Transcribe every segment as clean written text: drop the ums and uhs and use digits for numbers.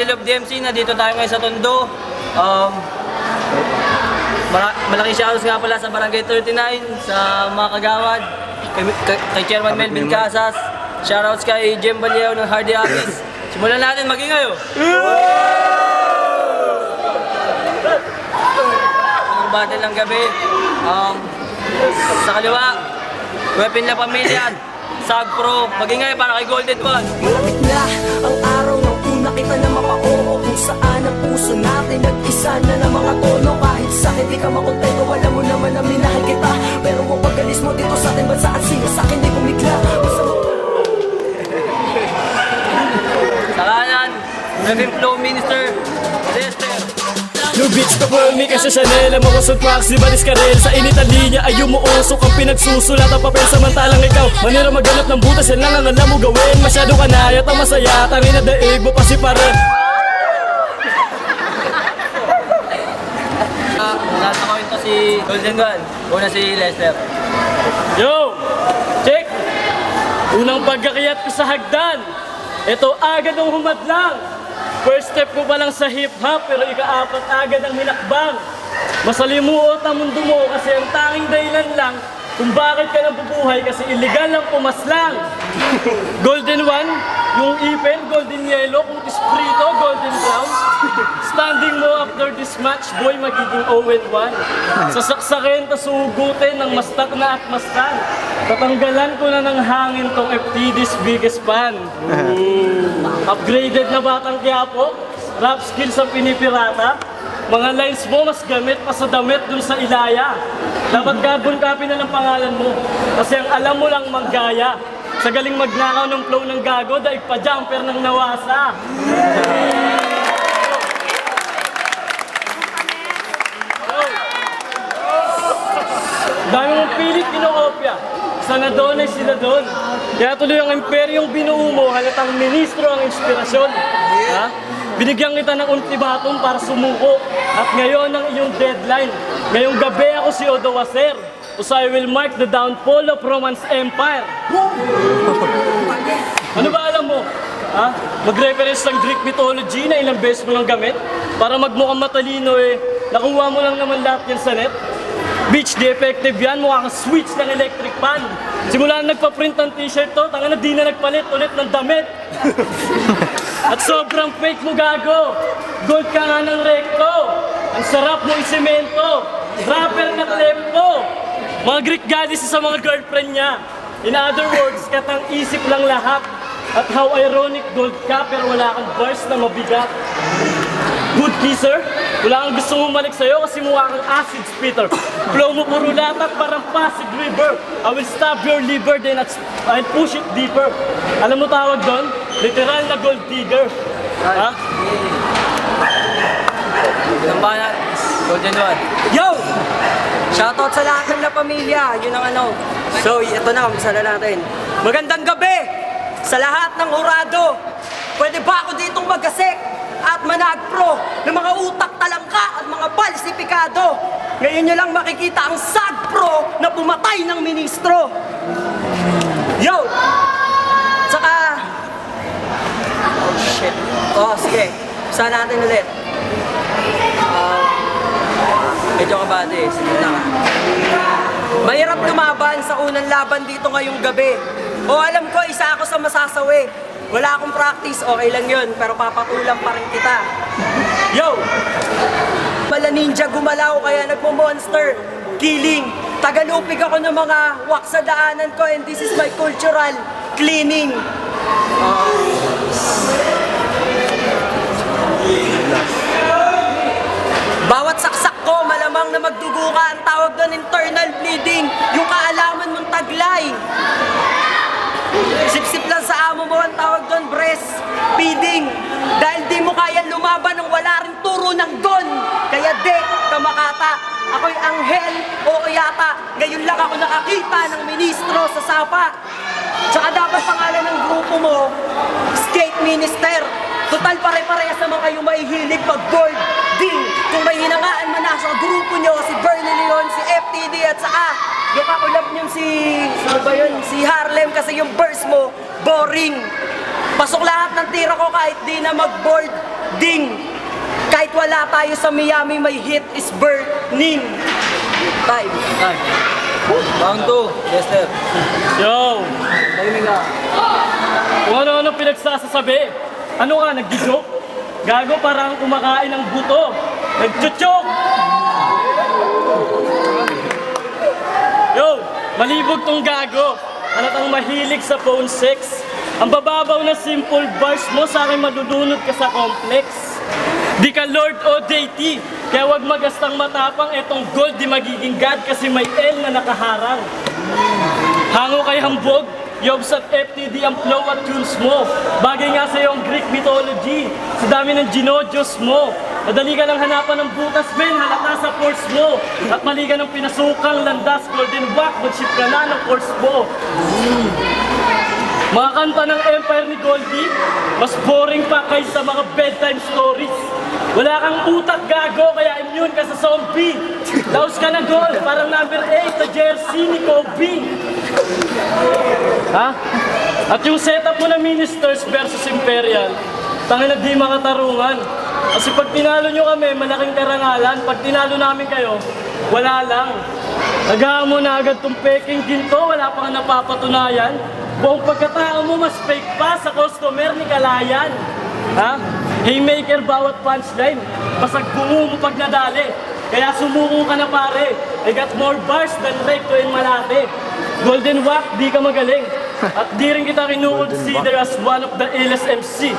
family of DMC, nandito tayo ngayon sa Tondo. Malaki shoutouts nga pala sa Barangay 39, sa mga kagawad, kay Chairman Melvin Casas, shoutouts kay Jem Baleo ng Hardy Office. Simulan natin, mag-ingay oh! Ang battle ng gabi, sa kaliwa, Weapon La Familia, Sag Pro, mag-ingay para kay Golden One. Malapit na ang araw ng una kita na mapaoo, kung saan ang puso natin nag-isa na ng mga tono. Kahit sakit di ka makontento, alam mo naman na minahal kita. Pero kung pagkalis mo dito sa ating bansa at sino sa akin di bumigla. Sa kanan, Revim Flow Minister, Lester. New beats ka for me kasi Chanel ang mga sunpax, di balis ka rin. Sa initan linya ay umuusok ang pinagsusulat ang papel. Samantalang ikaw, manira maghanap ng butas, yan lang ang alam mo gawin. Masyado ka na, yata masaya, tangin na daig mo pa si pare. Nasa ko ito si Golden One, una si Lester. Yo! Check! Unang pagkakayat ko sa hagdan, ito agad ang humadlang. First step ko pa lang sa hip-hop, pero ika-apat agad ang hinakbang. Masalimuot ang mundo mo kasi ang tanging dahilan lang kung bakit ka nabubuhay kasi illegal lang pumaslang. Golden One, yung ipin, golden yellow, kung isprito, golden brown. Standing mo after this match, boy, magiging 0-1. Sasaksakin, tasugutin ng mastak na atmastan. Tatanggalan ko na ng hangin tong FTD's biggest fan. Upgraded na batang Quiapo, rap skills ang pinipirata. Mga lines mo mas gamit pa sa damit dun sa Ilaya. Dapat carbon copy na ng pangalan mo kasi ang alam mo lang manggaya. Sa galing magnakaw ng flow ng gago, daig pa jumper ng nawasa. Dami mong pilit kinokopya. Sana doon ay sila doon. Kaya tuloy ang imperyong binuo mo, halatang ministro ang inspirasyon. Ha? Binigyan kita ng ultimatum para sumuko. At ngayon ang iyong deadline. Ngayong gabi ako si Odo Waser. So I will mark the downfall of Roman's Empire. Ano ba alam mo? Ha? Mag-reference ng Greek mythology na ilang beses mo lang gamit? Para magmukhang matalino nakuha mo lang naman lahat yan sa net? Bitch, di effective yan, mukha kang switch ng electric fan. Simula na nagpa-print ng t-shirt to, tanga na di na nagpalit ulit ng damit. At sobrang fake mo gago. Gold ka nga ng recto. Ang sarap mo isemento. Rapper na klepto. Mga Greek goddess sa mga girlfriend niya. In other words, katang isip lang lahat. At how ironic, gold ka pero wala kang bars na mabigat. Good kisser, wala kang gusto bumalik sa'yo kasi mukha kang acid spitter. Flow mo puro latak parang Pasig River. I will stab your liver then I'll push it deeper. Alam mo tawag doon? Literal na gold digger. Ha? Ilang ba na? Golden One. Yo! Shoutout sa lahat ng La Familia, yun ang ano. So, ito na, umpisa na natin. Magandang gabi sa lahat ng hurado. Pwede ba ako ditong magasek at managpro ng mga utak talangka at mga palsipikado? Ngayon nyo lang makikita ang sagpro na pumatay ng ministro. Yo! Tsaka... Oh shit. Oh, sige. Umpisa natin ulit. Medyo kabate, sige na ka. Mahirap lumaban sa unang laban dito ngayong gabi. O alam ko, isa ako sa masasawi. Wala akong practice, okay lang yun, pero papatulang pa rin kita. Yo! Mala ninja gumalaw kaya nagmo-monster. Killing. Tagalupig ako ng mga wak sa daanan ko and this is my cultural cleaning. Bawat saksak ko, malamang na magdugo ka. Ang tawag doon, internal bleeding. Yung kaalaman mong taglay. Sip-sip lang sa amo mo, ang tawag doon, breastfeeding. Dahil di mo kaya lumaban ng wala rin turo ng gon. Kaya di ka makata. Ako'y anghel o yata. Ngayon lang ako nakakita ng ministro sa sapa. Tsaka dapat pangalan ng grupo mo, Skate Minister. Total pare-parehas naman kayo mahihilig pag gold ding. Kung may hinangaan man na sa grupo nyo, si Bernie Leon, si FTD at saka yung kakulab nyo si Harlem kasi yung verse mo, boring. Pasok lahat ng tira ko kahit di na mag-boarding. Kahit wala tayo sa Miami, may hit is burning. Time. Round 2, Lester. Yo! Tahimik ka. Kung ano-ano pinagsasasabi. Ano ka, nagdi-joke? Gago, parang kumakain ng buto. Nagchuchok! Yo! Malibog tong gago. Halatang mahilig sa phone sex. Ang bababaw na simple bars mo, sa akin madudunod ka sa complex. Di ka lord o deity, kaya wag magastang matapang, etong gold di magiging god kasi may L na nakaharang. Hango kay hambog, yobs at FTD ang flow at tunes mo. Bagay nga sa ang Greek mythology, sa dami ng ginojos mo. Madali ka lang hanapan ng butas, men, halata sa force mo. At mali ka ng pinasukang landas, golden whack, mag-ship ka na ng force mo. Mga kanta ng Empire ni Goldie, mas boring pa kaysa mga bedtime stories. Wala kang utak gago, kaya immune ka sa zombie. Laos ka na goal, parang number 8 na jersey ni Kobe. Ha? At yung setup mo na Ministers versus Imperial, tangina di makatarungan. Kasi pag tinalo nyo kami, malaking karangalan. Pag tinalo namin kayo, wala lang. Naghahamon na agad tong peking ginto, wala pa nga napapatunayan. Buong pagkatao mo, mas fake pa sa customer ni Kalayan. Ha? Haymaker bawat punchline. Basag bungo mo pag nadali. Kaya sumuko ka na pare. I got more bars than Rek to in Malate. Golden Whack, di ka magaling. At di rin kita kinukonsider as one of the LSMC.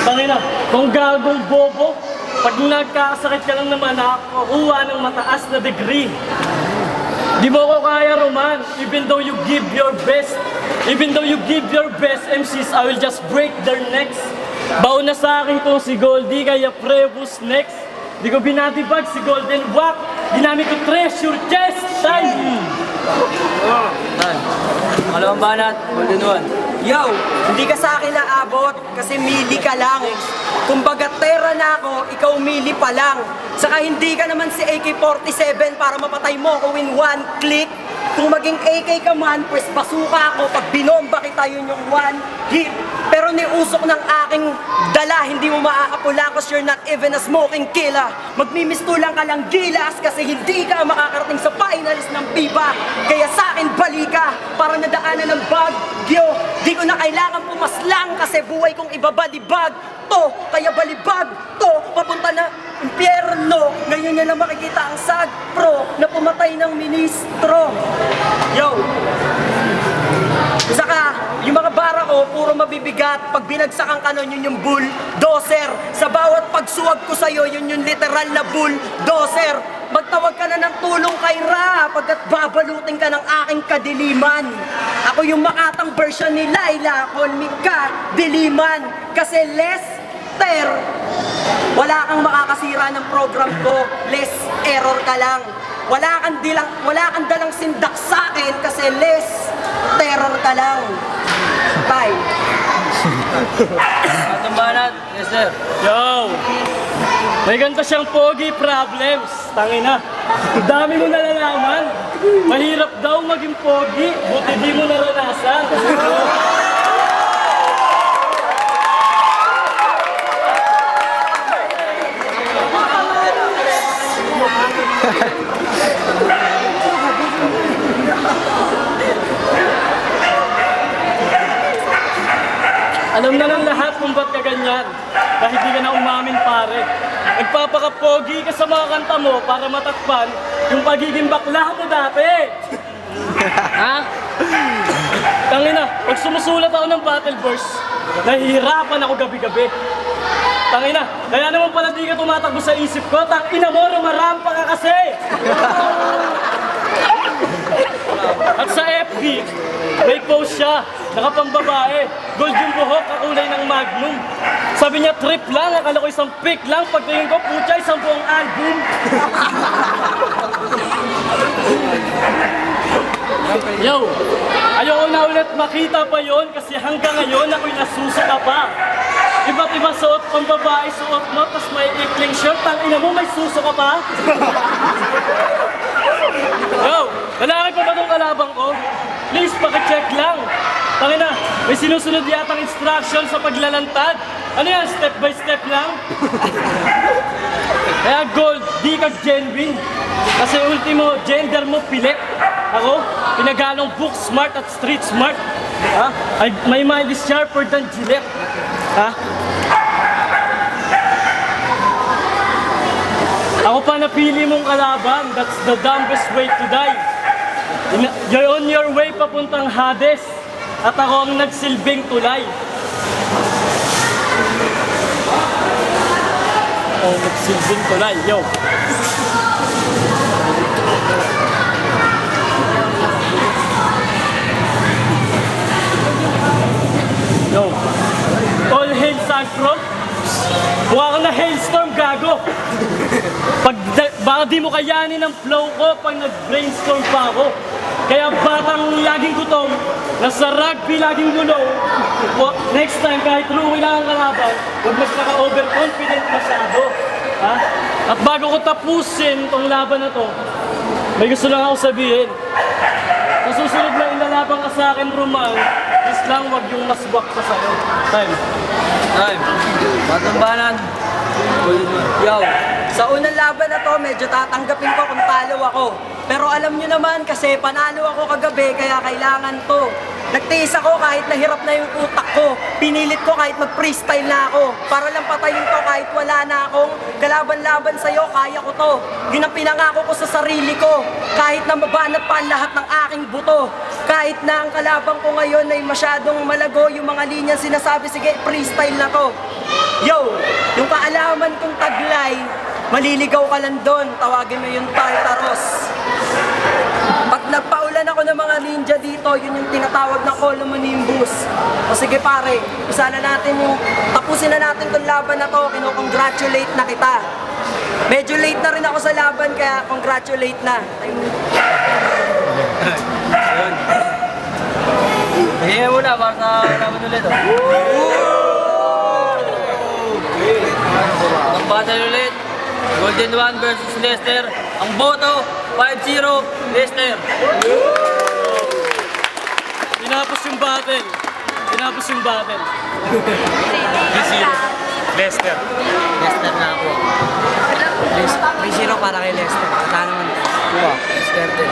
Tangina, kung gagong bobo, pag nagkakasakit ka lang naman nakakuha ng mataas na degree. Di mo ko kaya, Roman, even though you give your best. Even though you give your best, MCs, I will just break their necks. Baon na sa akin kung si Goldie, kaya Prebus next. Di ko binatibag si Golden Whack, ginamit ko treasure chest time. Makalawang banat, Golden One. Yo, hindi ka sa akin naabot kasi mili ka lang. Kumbaga tera na ako, ikaw mili pa lang. Saka hindi ka naman si AK-47 para mapatay mo ako in one click. Kung maging AK ka man, pues basuka ako. Pag binomba kita yun yung one hit. Pero niusok ng aking dala, hindi mo maaapula cause you're not even a smoking killer. Magmimistulang ka lang gilas kasi hindi ka makakarating sa finals ng FIBA. Kaya sa akin balika, para nadaanan ng bagyo. Di ko na kailangan pumaslang kasi buhay kong ibabalibag to. Kaya balibag to, papunta na impyerno. Ngayon niya lang makikita ang SAG Pro na pumatay ng ministro. Yo! Saka, yung mga bara ko, puro mabibigat. Pag binagsakan ka nun, yun yung bulldozer. Sa bawat pagsuwag ko sa'yo, yun yung literal na bulldozer. Magtawag ka na ng tulong kay Ra, pagkat babalutin ka ng aking kadiliman. Ako yung makatang version ni Laila, call me ka, diliman. Kasi Lester, wala kang makakasira ng program ko, less error ka lang. Wala kang dalang sindak sa akin kasi less terror ka lang. Bye. Makalawang banat, Lester. Yo! May ganda siyang pogi problems. Tangina. Ang dami mo nalalaman. Mahirap daw maging pogi. Buti di mo naranasan. Alam na ng lahat kung ba't ka ganyan. Dahil di ka na umamin pare. Nagpapakapogi ka sa mga kanta mo para matakpan yung pagiging bakla mo dati. Ha? Tangina, pag sumusulat ako ng battle verse, nahihirapan ako gabi-gabi. Tangina, kaya naman pala di ka tumatakbo sa isip ko. Tangina mo, rumarampa ka kasi. At sa FB, may post siya, nakapambabae, gold yung buhok, kakulay ng Magnum. Sabi niya, trip lang, akala ko isang pic lang, pagtingin ko, putya, isang buong album. Yo, ayoko na ulit makita pa yon kasi hanggang ngayon ako'y nasusuka pa. Iba't iba suot pang babae, suot mo, tas may ikling shirt, tangina mo, may suso ka pa. Yo, lalaki pa ba itong kalabang ko? Please, pakicheck lang. Tangina, may sinusunod yatang instruction sa paglalantad. Ano yan, step by step lang? Kaya gold, di ka genuine. Kasi ultimo, gender mo pilit. Ako, pinagalong book smart at street smart. Ha? My mind is sharper than Gillette. Ha? Ako pa napili mong kalaban, that's the dumbest way to die. You're on your way papuntang Hades, at ako ang nagsilbing tulay. Oh, nagsilbing tulay, yo. Yo. All hail Sacro. Mukha ka na hailstorm, gago. Baka di mo kayanin ang flow ko pag nag-brainstorm pa ako. Kaya batang laging gutom, nasa rugby laging gulong. Next time, kahit rookie lang ang kalaban, huwag magkaka-overconfident masyado. Ha? At bago ko tapusin tong laban na to, may gusto lang ako sabihin. Sa susunod na ilalaban ka sa akin, Roman, is lang wag yung maswak sa sayo. Time. Time. Matumbanan. Yo, sa unang laban na to, medyo tatanggapin ko kung talo ako. Pero alam nyo naman, kasi panalo ako kagabi, kaya kailangan to. Nagtiis ako kahit nahirap na yung utak ko. Pinilit ko kahit mag-freestyle na ako. Para lang patayin to kahit wala na akong kalaban-laban sa'yo, kaya ko to. Yun ang pinangako ko sa sarili ko. Kahit na mabanat pa ang lahat ng aking buto. Kahit na ang kalaban ko ngayon ay masyadong malago, yung mga linya sinasabi, sige, freestyle na to. Yo, yung kaalaman kong taglay, maliligaw ka lang doon, tawagin mo yung Tartaros. Pag nagpaulan ako ng mga ninja dito, yun yung tinatawag na Columnimbus. O sige pare, isa na natin yung, tapusin na natin tong laban na to, kinocongratulate na kita. Medyo late na rin ako sa laban, kaya congratulate na. Hinga muna para sa laban ulit. Ang battle ulit. Golden One versus Lester. Ang boto, 5-0, Lester. Tinapos yung battle. Tinapos yung battle. 3-0. Lester. Lester na ako. 3-0 para kay Lester. Wala naman. Lester din.